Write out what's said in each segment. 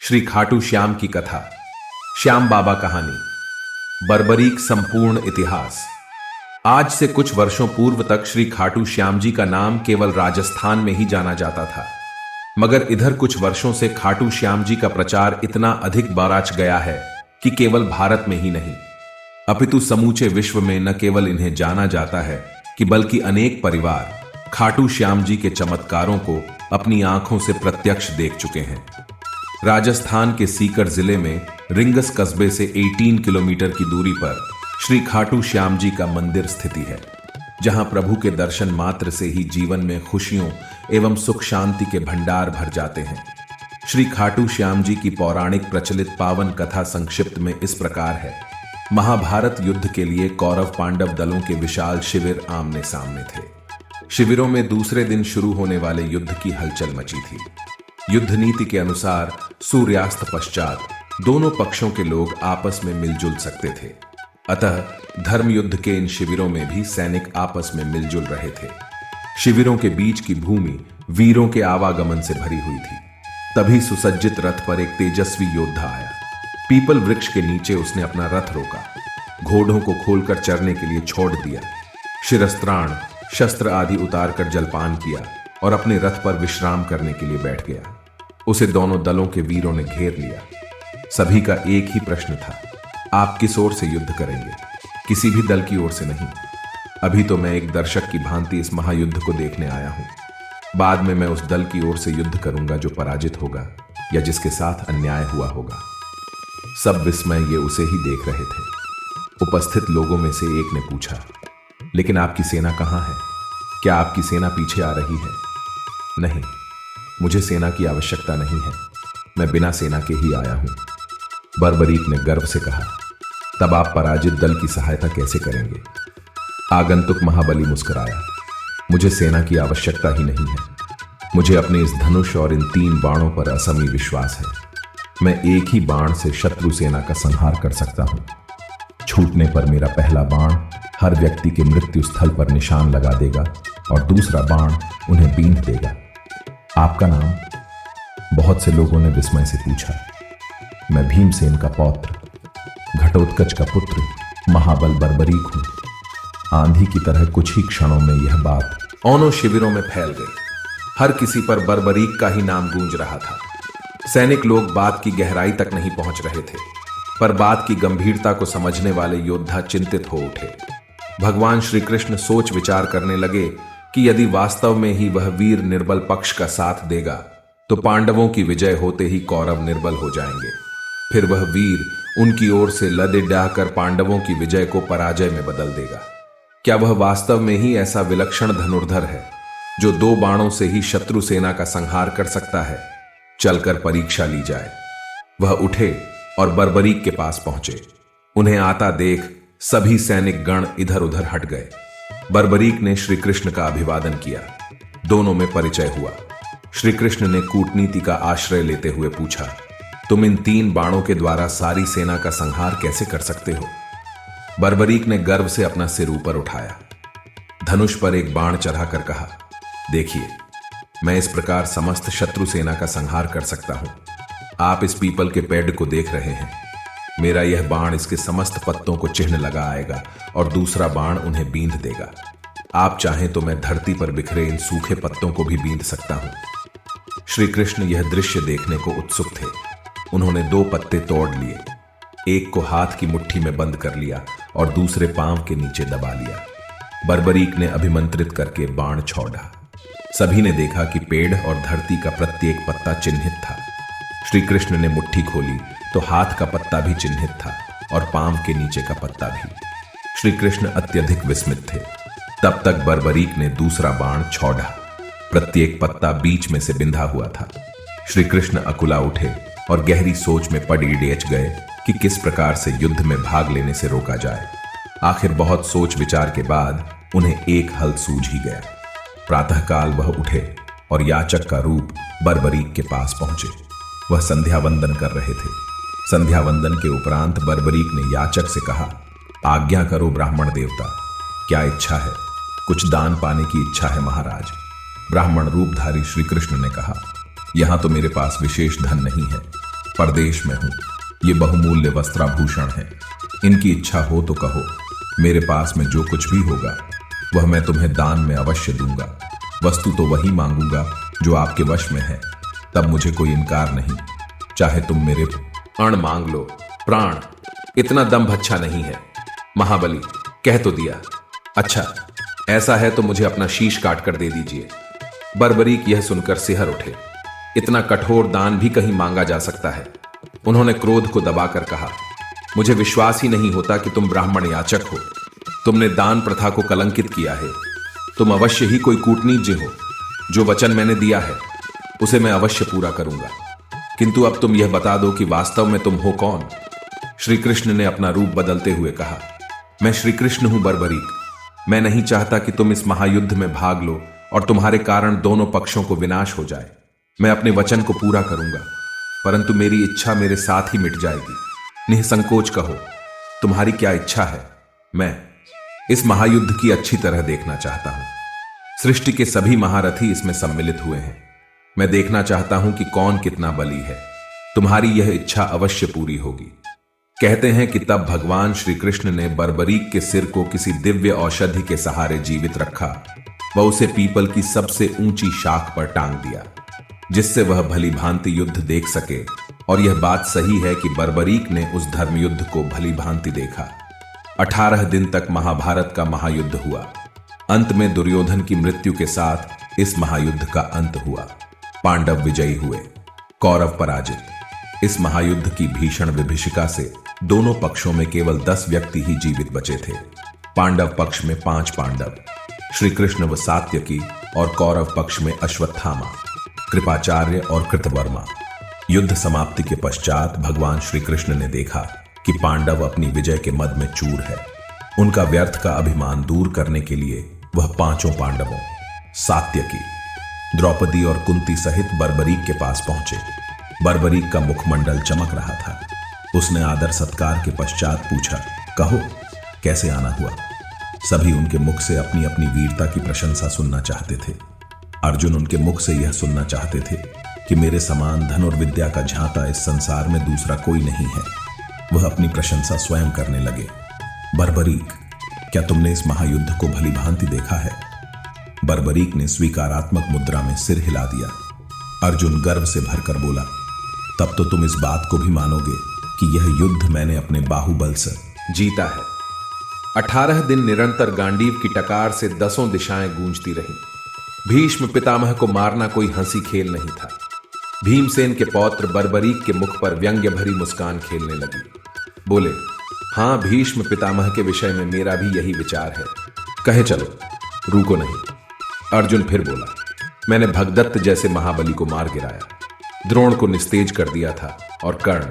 श्री खाटू श्याम की कथा। श्याम बाबा कहानी। बर्बरीक संपूर्ण इतिहास। आज से कुछ वर्षों पूर्व तक श्री खाटू श्याम जी का नाम केवल राजस्थान में ही जाना जाता था, मगर इधर कुछ वर्षों से खाटू श्याम जी का प्रचार इतना अधिक बाराच गया है कि केवल भारत में ही नहीं अपितु समूचे विश्व में न केवल इन्हें जाना जाता है कि बल्कि अनेक परिवार खाटू श्याम जी के चमत्कारों को अपनी आंखों से प्रत्यक्ष देख चुके हैं। राजस्थान के सीकर जिले में रिंगस कस्बे से 18 किलोमीटर की दूरी पर श्री खाटू श्याम जी का मंदिर स्थिति है, जहां प्रभु के दर्शन मात्र से ही जीवन में खुशियों एवं सुख शांति के भंडार भर जाते हैं। श्री खाटू श्याम जी की पौराणिक प्रचलित पावन कथा संक्षिप्त में इस प्रकार है। महाभारत युद्ध के लिए कौरव पांडव दलों के विशाल शिविर आमने सामने थे। शिविरों में दूसरे दिन शुरू होने वाले युद्ध की हलचल मची थी। युद्ध नीति के अनुसार सूर्यास्त पश्चात दोनों पक्षों के लोग आपस में मिलजुल सकते थे, अतः धर्म युद्ध के इन शिविरों में भी सैनिक आपस में मिलजुल रहे थे। शिविरों के बीच की भूमि वीरों के आवागमन से भरी हुई थी। तभी सुसज्जित रथ पर एक तेजस्वी योद्धा आया। पीपल वृक्ष के नीचे उसने अपना रथ रोका, घोड़ों को खोलकर चरने के लिए छोड़ दिया, शिरस्त्राण शस्त्र आदि उतारकर जलपान किया और अपने रथ पर विश्राम करने के लिए बैठ गया। उसे दोनों दलों के वीरों ने घेर लिया। सभी का एक ही प्रश्न था, आप किस ओर से युद्ध करेंगे? किसी भी दल की ओर से नहीं। अभी तो मैं एक दर्शक की भांति इस महायुद्ध को देखने आया हूं। बाद में मैं उस दल की ओर से युद्ध करूंगा जो पराजित होगा या जिसके साथ अन्याय हुआ होगा। सब विस्मय ये उसे ही देख रहे थे। उपस्थित लोगों में से एक ने पूछा, लेकिन आपकी सेना कहां है? क्या आपकी सेना पीछे आ रही है? नहीं, मुझे सेना की आवश्यकता नहीं है, मैं बिना सेना के ही आया हूं, बर्बरीक ने गर्व से कहा। तब आप पराजित दल की सहायता कैसे करेंगे? आगंतुक महाबली मुस्कुराया। मुझे सेना की आवश्यकता ही नहीं है, मुझे अपने इस धनुष और इन 3 बाणों पर असमी विश्वास है। मैं एक ही बाण से शत्रु सेना का संहार कर सकता हूं। छूटने पर मेरा पहला बाण हर व्यक्ति के मृत्यु स्थल पर निशान लगा देगा और दूसरा बाण उन्हें बींध देगा। आपका नाम? बहुत से लोगों ने विस्मय से पूछा। मैं भीमसेन का पौत्र, घटोत्कच का पुत्र, महाबल बर्बरीक हूं। आंधी की तरह कुछ ही क्षणों में यह बात औनों शिविरों में फैल गई। हर किसी पर बर्बरीक का ही नाम गूंज रहा था। सैनिक लोग बात की गहराई तक नहीं पहुंच रहे थे, पर बात की गंभीरता को समझने वाले योद्धा चिंतित हो उठे। भगवान श्री कृष्ण सोच विचार करने लगे कि यदि वास्तव में ही वह वीर निर्बल पक्ष का साथ देगा तो पांडवों की विजय होते ही कौरव निर्बल हो जाएंगे। फिर वह वीर उनकी ओर से लदे डाहकर पांडवों की विजय को पराजय में बदल देगा। क्या वह वास्तव में ही ऐसा विलक्षण धनुर्धर है जो 2 बाणों से ही शत्रु सेना का संहार कर सकता है? चलकर परीक्षा ली जाए। वह उठे और बर्बरीक के पास पहुंचे। उन्हें आता देख सभी सैनिक गण इधर उधर हट गए। बर्बरीक ने श्री कृष्ण का अभिवादन किया। दोनों में परिचय हुआ। श्री कृष्ण ने कूटनीति का आश्रय लेते हुए पूछा, तुम इन 3 बाणों के द्वारा सारी सेना का संहार कैसे कर सकते हो? बर्बरीक ने गर्व से अपना सिर ऊपर उठाया, धनुष पर एक बाण चढ़ाकर कहा, देखिए, मैं इस प्रकार समस्त शत्रु सेना का संहार कर सकता हूं। आप इस पीपल के पेड़ को देख रहे हैं। मेरा यह बाण इसके समस्त पत्तों को चिन्ह लगा आएगा और दूसरा बाण उन्हें बींध देगा। आप चाहें तो मैं धरती पर बिखरे इन सूखे पत्तों को भी बींध सकता हूं। श्री कृष्ण यह दृश्य देखने को उत्सुक थे। उन्होंने 2 पत्ते तोड़ लिए, एक को हाथ की मुट्ठी में बंद कर लिया और दूसरे पांव के नीचे दबा लिया। बर्बरीक ने अभिमंत्रित करके बाण छोड़ा। सभी ने देखा कि पेड़ और धरती का प्रत्येक पत्ता चिन्हित था। श्री कृष्ण ने मुट्ठी खोली तो हाथ का पत्ता भी चिन्हित था और पांव के नीचे का पत्ता भी। श्री कृष्ण अत्यधिक विस्मित थे। तब तक बर्बरीक ने दूसरा बाण छोड़ा। प्रत्येक पत्ता बीच में से बिंधा हुआ था। श्री कृष्ण अकुला उठे और गहरी सोच में पड़ डेच गए कि किस प्रकार से युद्ध में भाग लेने से रोका जाए। आखिर बहुत सोच विचार के बाद उन्हें एक हल सूझ ही गया। प्रातःकाल वह उठे और याचक का रूप बर्बरीक के पास पहुंचे। वह संध्या वंदन कर रहे थे। संध्या वंदन के उपरांत बर्बरीक ने याचक से कहा, आज्ञा करो ब्राह्मण देवता, क्या इच्छा है? कुछ दान पाने की इच्छा है महाराज। ब्राह्मण रूपधारी श्री कृष्ण ने कहा, यहां तो मेरे पास विशेष धन नहीं है, परदेश में हूं। ये बहुमूल्य वस्त्राभूषण है, इनकी इच्छा हो तो कहो। मेरे पास में जो कुछ भी होगा वह मैं तुम्हें दान में अवश्य दूंगा। वस्तु तो वही मांगूंगा जो आपके वश में है, तब मुझे कोई इनकार नहीं। चाहे तुम मेरे अण मांग लो, प्राण। इतना दम्भ अच्छा नहीं है। महाबली कह तो दिया। अच्छा ऐसा है तो मुझे अपना शीश काट कर दे दीजिए। बर्बरीक यह सुनकर सिहर उठे। इतना कठोर दान भी कहीं मांगा जा सकता है? उन्होंने क्रोध को दबाकर कहा, मुझे विश्वास ही नहीं होता कि तुम ब्राह्मण याचक हो। तुमने दान प्रथा को कलंकित किया है। तुम अवश्य ही कोई कूटनीति हो। जो वचन मैंने दिया है उसे मैं अवश्य पूरा करूंगा, किंतु अब तुम यह बता दो कि वास्तव में तुम हो कौन? श्री कृष्ण ने अपना रूप बदलते हुए कहा, मैं श्री कृष्ण हूं बर्बरीक। मैं नहीं चाहता कि तुम इस महायुद्ध में भाग लो और तुम्हारे कारण दोनों पक्षों को विनाश हो जाए। मैं अपने वचन को पूरा करूंगा, परंतु मेरी इच्छा मेरे साथ ही मिट जाएगी। निसंकोच कहो, तुम्हारी क्या इच्छा है? मैं इस महायुद्ध की अच्छी तरह देखना चाहता हूं। सृष्टि के सभी महारथी इसमें सम्मिलित हुए हैं। मैं देखना चाहता हूं कि कौन कितना बली है। तुम्हारी यह इच्छा अवश्य पूरी होगी। कहते हैं कि तब भगवान श्री कृष्ण ने बर्बरीक के सिर को किसी दिव्य औषधि के सहारे जीवित रखा व उसे पीपल की सबसे ऊंची शाख पर टांग दिया, जिससे वह भली भांति युद्ध देख सके। और यह बात सही है कि बर्बरीक ने उस धर्मयुद्ध को भली भांति देखा। 18 दिन तक महाभारत का महायुद्ध हुआ। अंत में दुर्योधन की मृत्यु के साथ इस महायुद्ध का अंत हुआ। पांडव विजयी हुए, कौरव पराजित। इस महायुद्ध की भीषण विभीषिका से दोनों पक्षों में केवल 10 व्यक्ति ही जीवित बचे थे। पांडव पक्ष में 5 पांडव, श्री कृष्ण व सात्यकी, और कौरव पक्ष में अश्वत्थामा, कृपाचार्य और कृतवर्मा। युद्ध समाप्ति के पश्चात भगवान श्री कृष्ण ने देखा कि पांडव अपनी विजय के मद में चूर है। उनका व्यर्थ का अभिमान दूर करने के लिए वह 5 पांडवों सात्यकी, द्रौपदी और कुंती सहित बर्बरीक के पास पहुंचे। बर्बरीक का मुखमंडल चमक रहा था। उसने आदर सत्कार के पश्चात पूछा, कहो कैसे आना हुआ? सभी उनके मुख से अपनी अपनी वीरता की प्रशंसा सुनना चाहते थे। अर्जुन उनके मुख से यह सुनना चाहते थे कि मेरे समान धन और विद्या का झांता इस संसार में दूसरा कोई नहीं है। वह अपनी प्रशंसा स्वयं करने लगे। बर्बरीक, क्या तुमने इस महायुद्ध को भली भांति देखा है? बर्बरीक ने स्वीकारात्मक मुद्रा में सिर हिला दिया। अर्जुन गर्व से भरकर बोला, तब तो तुम इस बात को भी मानोगे कि यह युद्ध मैंने अपने बाहुबल से जीता है। 18 दिन निरंतर गांडीव की टकार से 10 दिशाएं गूंजती रहीं। भीष्म पितामह को मारना कोई हंसी खेल नहीं था। भीमसेन के पौत्र बर्बरीक के मुख पर व्यंग्य भरी मुस्कान खेलने लगी। बोले, हां, भीष्म पितामह के विषय में मेरा भी यही विचार है। कहे चलो, रुको नहीं। अर्जुन फिर बोला, मैंने भगदत्त जैसे महाबली को मार गिराया, द्रोण को निस्तेज कर दिया था, और कर्ण,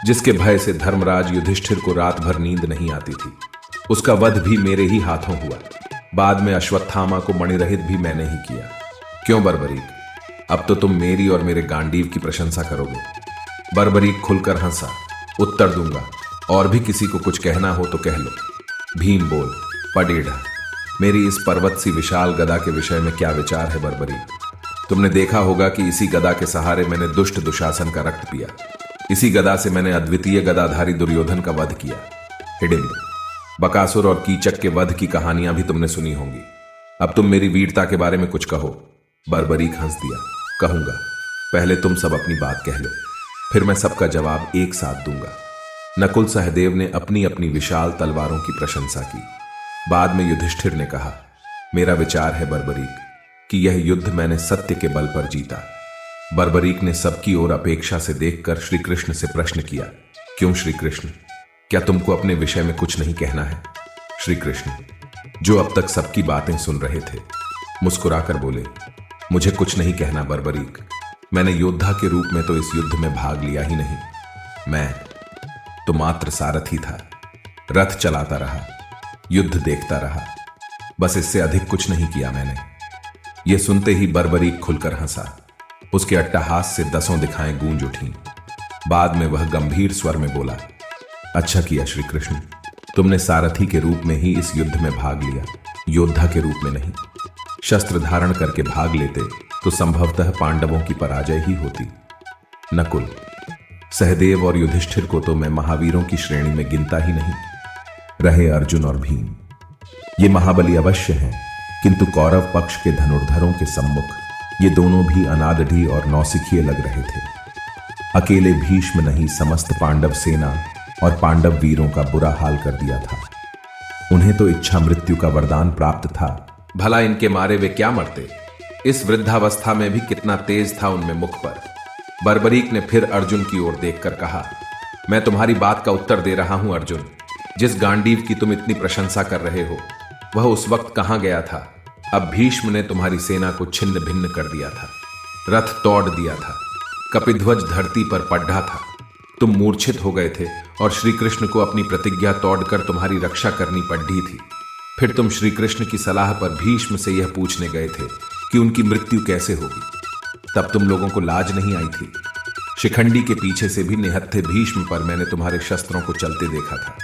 जिसके भय से धर्मराज युधिष्ठिर को रात भर नींद नहीं आती थी, उसका वध भी मेरे ही हाथों हुआ। बाद में अश्वत्थामा को मणिरहित भी मैंने ही किया। क्यों बर्बरीक, अब तो तुम मेरी और मेरे गांडीव की प्रशंसा करोगे? बर्बरीक खुलकर हंसा। उत्तर दूंगा, और भी किसी को कुछ कहना हो तो कह लो। भीम बोल, पडेढ़ा, मेरी इस पर्वत सी विशाल गदा के विषय में क्या विचार है बर्बरीक? तुमने देखा होगा कि इसी गदा के सहारे मैंने दुष्ट दुशासन का रक्त पिया। इसी गदा से मैंने अद्वितीय गदाधारी दुर्योधन का वध किया। हिडिंब, बकासुर और कीचक के वध की कहानियां भी तुमने सुनी होंगी। अब तुम मेरी वीरता के बारे में कुछ कहो। बर्बरीक हंस दिया। कहूंगा, पहले तुम सब अपनी बात कह लो, फिर मैं सबका जवाब एक साथ दूंगा। नकुल सहदेव ने अपनी अपनी विशाल तलवारों की प्रशंसा की। बाद में युधिष्ठिर ने कहा, मेरा विचार है बर्बरीक कि यह युद्ध मैंने सत्य के बल पर जीता। बर्बरीक ने सबकी ओर अपेक्षा से देखकर श्री कृष्ण से प्रश्न किया, क्यों श्री कृष्ण, क्या तुमको अपने विषय में कुछ नहीं कहना है? श्री कृष्ण, जो अब तक सबकी बातें सुन रहे थे, मुस्कुराकर बोले, मुझे कुछ नहीं कहना बर्बरीक। मैंने योद्धा के रूप में तो इस युद्ध में भाग लिया ही नहीं। मैं तो मात्र सारथी था, रथ चलाता रहा, युद्ध देखता रहा, बस इससे अधिक कुछ नहीं किया मैंने। यह सुनते ही बर्बरीक खुलकर हंसा। उसके अट्टहास से 10 दिखाएं गूंज उठीं। बाद में वह गंभीर स्वर में बोला, अच्छा किया श्री कृष्ण, तुमने सारथी के रूप में ही इस युद्ध में भाग लिया, योद्धा के रूप में नहीं। शस्त्र धारण करके भाग लेते तो संभवतः पांडवों की पराजय ही होती। नकुल, सहदेव और युधिष्ठिर को तो मैं महावीरों की श्रेणी में गिनता ही नहीं। रहे अर्जुन और भीम, ये महाबली अवश्य हैं, किंतु कौरव पक्ष के धनुर्धरों के सम्मुख ये दोनों भी अनादढ़ी और नौसिखिए लग रहे थे। अकेले भीष्म नहीं, समस्त पांडव सेना और पांडव वीरों का बुरा हाल कर दिया था। उन्हें तो इच्छा मृत्यु का वरदान प्राप्त था, भला इनके मारे वे क्या मरते। इस वृद्धावस्था में भी कितना तेज था उनमें मुख पर। बर्बरीक ने फिर अर्जुन की ओर देखकर कहा, मैं तुम्हारी बात का उत्तर दे रहा हूं अर्जुन। जिस गांडीव की तुम इतनी प्रशंसा कर रहे हो, वह उस वक्त कहां गया था। अब भीष्म ने तुम्हारी सेना को छिन्न भिन्न कर दिया था, रथ तोड़ दिया था, कपिध्वज धरती पर पड्ढा था। तुम मूर्छित हो गए थे और श्री कृष्ण को अपनी प्रतिज्ञा तोड़कर तुम्हारी रक्षा करनी पड़ी थी। फिर तुम श्री कृष्ण की सलाह पर भीष्म से यह पूछने गए थे कि उनकी मृत्यु कैसे होगी। तब तुम लोगों को लाज नहीं आई थी। शिखंडी के पीछे से भी निहत्थे भीष्म पर मैंने तुम्हारे शस्त्रों को चलते देखा था।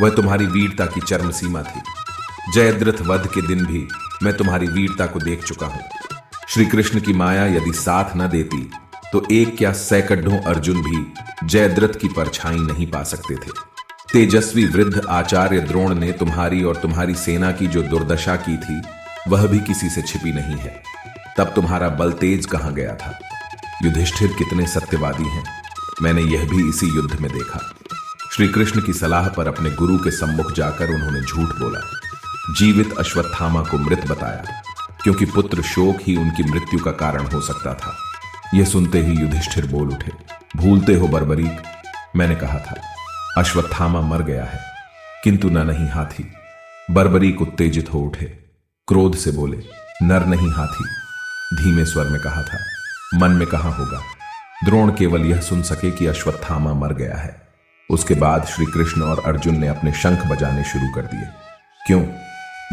वह तुम्हारी वीरता की चरम सीमा थी। जयद्रथ वध के दिन भी मैं तुम्हारी वीरता को देख चुका हूं। श्री कृष्ण की माया यदि साथ न देती तो एक क्या सैकड़ों अर्जुन भी जयद्रथ की परछाई नहीं पा सकते थे। तेजस्वी वृद्ध आचार्य द्रोण ने तुम्हारी और तुम्हारी सेना की जो दुर्दशा की थी, वह भी किसी से छिपी नहीं है। तब तुम्हारा बल तेज कहां गया था। युधिष्ठिर कितने सत्यवादी हैं, मैंने यह भी इसी युद्ध में देखा। श्री कृष्ण की सलाह पर अपने गुरु के सम्मुख जाकर उन्होंने झूठ बोला, जीवित अश्वत्थामा को मृत बताया, क्योंकि पुत्र शोक ही उनकी मृत्यु का कारण हो सकता था। यह सुनते ही युधिष्ठिर बोल उठे, भूलते हो बर्बरीक, मैंने कहा था अश्वत्थामा मर गया है, किंतु न नहीं हाथी। बर्बरीक उत्तेजित हो उठे, क्रोध से बोले, नर नहीं हाथी। धीमे स्वर में कहा था, मन में कहा होगा। द्रोण केवल यह सुन सके कि अश्वत्थामा मर गया है। उसके बाद श्री कृष्ण और अर्जुन ने अपने शंख बजाने शुरू कर दिए। क्यों,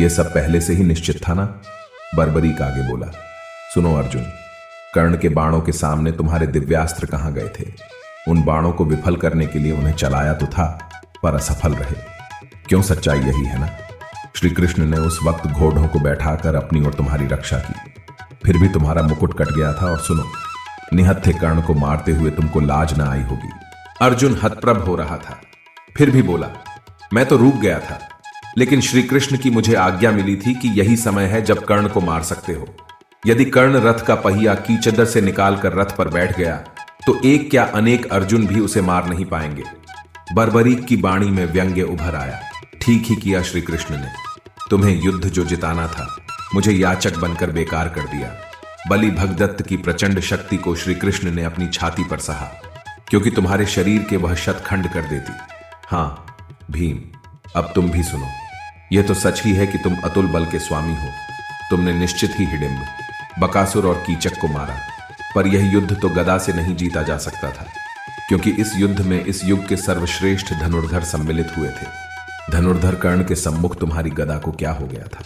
यह सब पहले से ही निश्चित था ना। बर्बरीक आगे बोला, सुनो अर्जुन, कर्ण के बाणों के सामने तुम्हारे दिव्यास्त्र कहां गए थे। उन बाणों को विफल करने के लिए उन्हें चलाया तो था, पर असफल रहे। क्यों, सच्चाई यही है ना। श्री कृष्ण ने उस वक्त घोड़ों को बैठाकर अपनी और तुम्हारी रक्षा की, फिर भी तुम्हारा मुकुट कट गया था। और सुनो, निहत्थे कर्ण को मारते हुए तुमको लाज ना आई होगी। अर्जुन हतप्रभ हो रहा था, फिर भी बोला, मैं तो रुक गया था, लेकिन श्री कृष्ण की मुझे आज्ञा मिली थी कि यही समय है जब कर्ण को मार सकते हो। यदि कर्ण रथ का पहिया कीचदर से निकालकर रथ पर बैठ गया तो एक क्या अनेक अर्जुन भी उसे मार नहीं पाएंगे। बर्बरीक की वाणी में व्यंग्य उभर आया। ठीक ही किया श्री कृष्ण ने। तुम्हें युद्ध जो जिताना था, मुझे याचक बनकर बेकार कर दिया। बलि भगदत्त की प्रचंड शक्ति को श्री कृष्ण ने अपनी छाती पर सहा, क्योंकि तुम्हारे शरीर के वह शतखंड कर देती। हां भीम, अब तुम भी सुनो। यह तो सच ही है कि तुम अतुल बल के स्वामी हो। तुमने निश्चित ही हिडिंब, बकासुर और कीचक को मारा, पर यह युद्ध तो गदा से नहीं जीता जा सकता था, क्योंकि इस युद्ध में इस युग के सर्वश्रेष्ठ धनुर्धर सम्मिलित हुए थे। धनुर्धर कर्ण के सम्मुख तुम्हारी गदा को क्या हो गया था,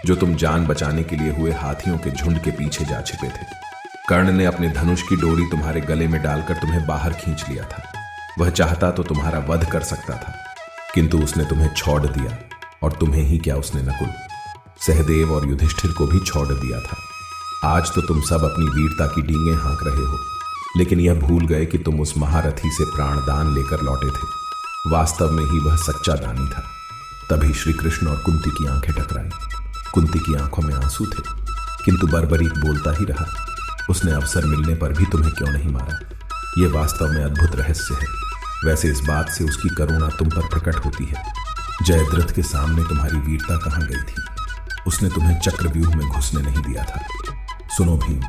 जो तुम जान बचाने के लिए हुए हाथियों के झुंड के पीछे जा छिपे थे। कर्ण ने अपने धनुष की डोरी तुम्हारे गले में डालकर तुम्हें बाहर खींच लिया था। वह चाहता तो तुम्हारा वध कर सकता था, किंतु उसने तुम्हें छोड़ दिया। और तुम्हें ही क्या, उसने नकुल, सहदेव और युधिष्ठिर को भी छोड़ दिया था। आज तो तुम सब अपनी वीरता की डींगे हाँक रहे हो, लेकिन यह भूल गए कि तुम उस महारथी से प्राणदान लेकर लौटे थे। वास्तव में ही वह सच्चा दानी था। तभी श्री कृष्ण और कुंती की आंखें टकराई। कुंती की आंखों में आंसू थे, किंतु बर्बरीक बोलता ही रहा, उसने अवसर मिलने पर भी तुम्हें क्यों नहीं मारा। यह वास्तव में अद्भुत रहस्य है। वैसे इस बात से उसकी करुणा तुम पर प्रकट होती है। जयद्रथ के सामने तुम्हारी वीरता कहां गई थी। उसने तुम्हें चक्रव्यूह में घुसने नहीं दिया था। सुनो भीम,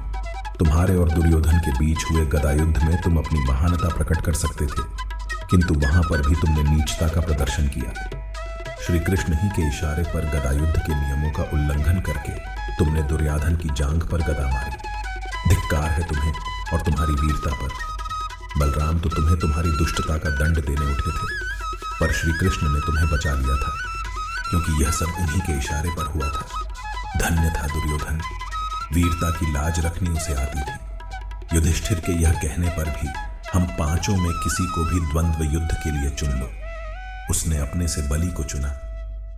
तुम्हारे और दुर्योधन के बीच हुए गदा युद्ध में तुम अपनी महानता प्रकट कर सकते थे, किंतु वहां पर भी तुमने नीचता का प्रदर्शन किया। श्री कृष्ण ही के इशारे पर गदा युद्ध के नियमों का उल्लंघन करके तुमने दुर्योधन की जांघ पर गदा मारी। धिक्कार है तुम्हें और तुम्हारी वीरता पर। बलराम तो तुम्हें तुम्हारी दुष्टता का दंड देने उठे थे, पर श्री कृष्ण ने तुम्हें बचा लिया था, क्योंकि यह सब उन्हीं के इशारे पर हुआ था। धन्य था दुर्योधन, वीरता की लाज रखनी उसे आती थी। युधिष्ठिर के यह कहने पर भी हम पांचों में किसी को भी द्वंद्व युद्ध के लिए चुन लो। उसने अपने से बलि को चुना।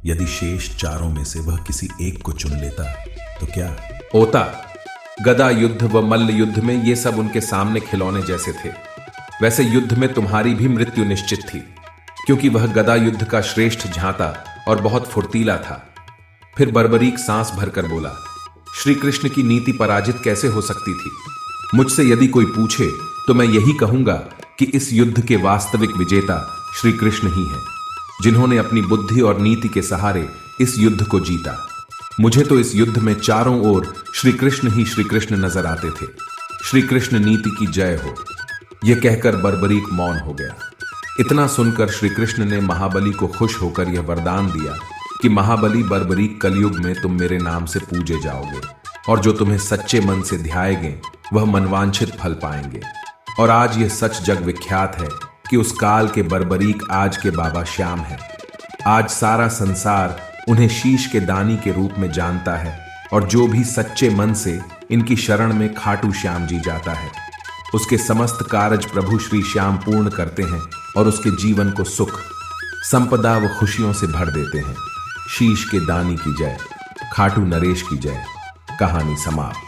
यदि शेष चारों में से वह किसी एक को चुन लेता तो क्या होता। गदा युद्ध व मल्ल युद्ध में ये सब उनके सामने खिलौने जैसे थे। वैसे युद्ध में तुम्हारी भी मृत्यु निश्चित थी, क्योंकि वह गदा युद्ध का श्रेष्ठ झांता और बहुत फुर्तीला था। फिर बर्बरीक सांस भरकर बोला, श्री कृष्ण की नीति पराजित कैसे हो सकती थी? मुझसे यदि कोई पूछे तो मैं यही कहूंगा कि इस युद्ध के वास्तविक विजेता श्री कृष्ण ही हैं, जिन्होंने अपनी बुद्धि और नीति के सहारे इस युद्ध को जीता। मुझे तो इस युद्ध में चारों ओर श्री कृष्ण ही श्री कृष्ण नजर आते थे। श्री कृष्ण नीति की जय हो। यह कहकर बर्बरीक मौन हो गया। इतना सुनकर श्री कृष्ण ने महाबली को खुश होकर यह वरदान दिया कि महाबली बर्बरीक, कलयुग में तुम मेरे नाम से पूजे जाओगे और जो तुम्हें सच्चे मन से ध्याएंगे वह मनवांछित फल पाएंगे। और आज यह सच जग विख्यात है कि उस काल के बर्बरीक आज के बाबा श्याम हैं। आज सारा संसार उन्हें शीश के दानी के रूप में जानता है और जो भी सच्चे मन से इनकी शरण में खाटू श्याम जी जाता है, उसके समस्त कारज प्रभु श्री श्याम पूर्ण करते हैं और उसके जीवन को सुख, संपदा व खुशियों से भर देते हैं। शीश के दानी की जय, खाटू नरेश की जय। कहानी समाप्त।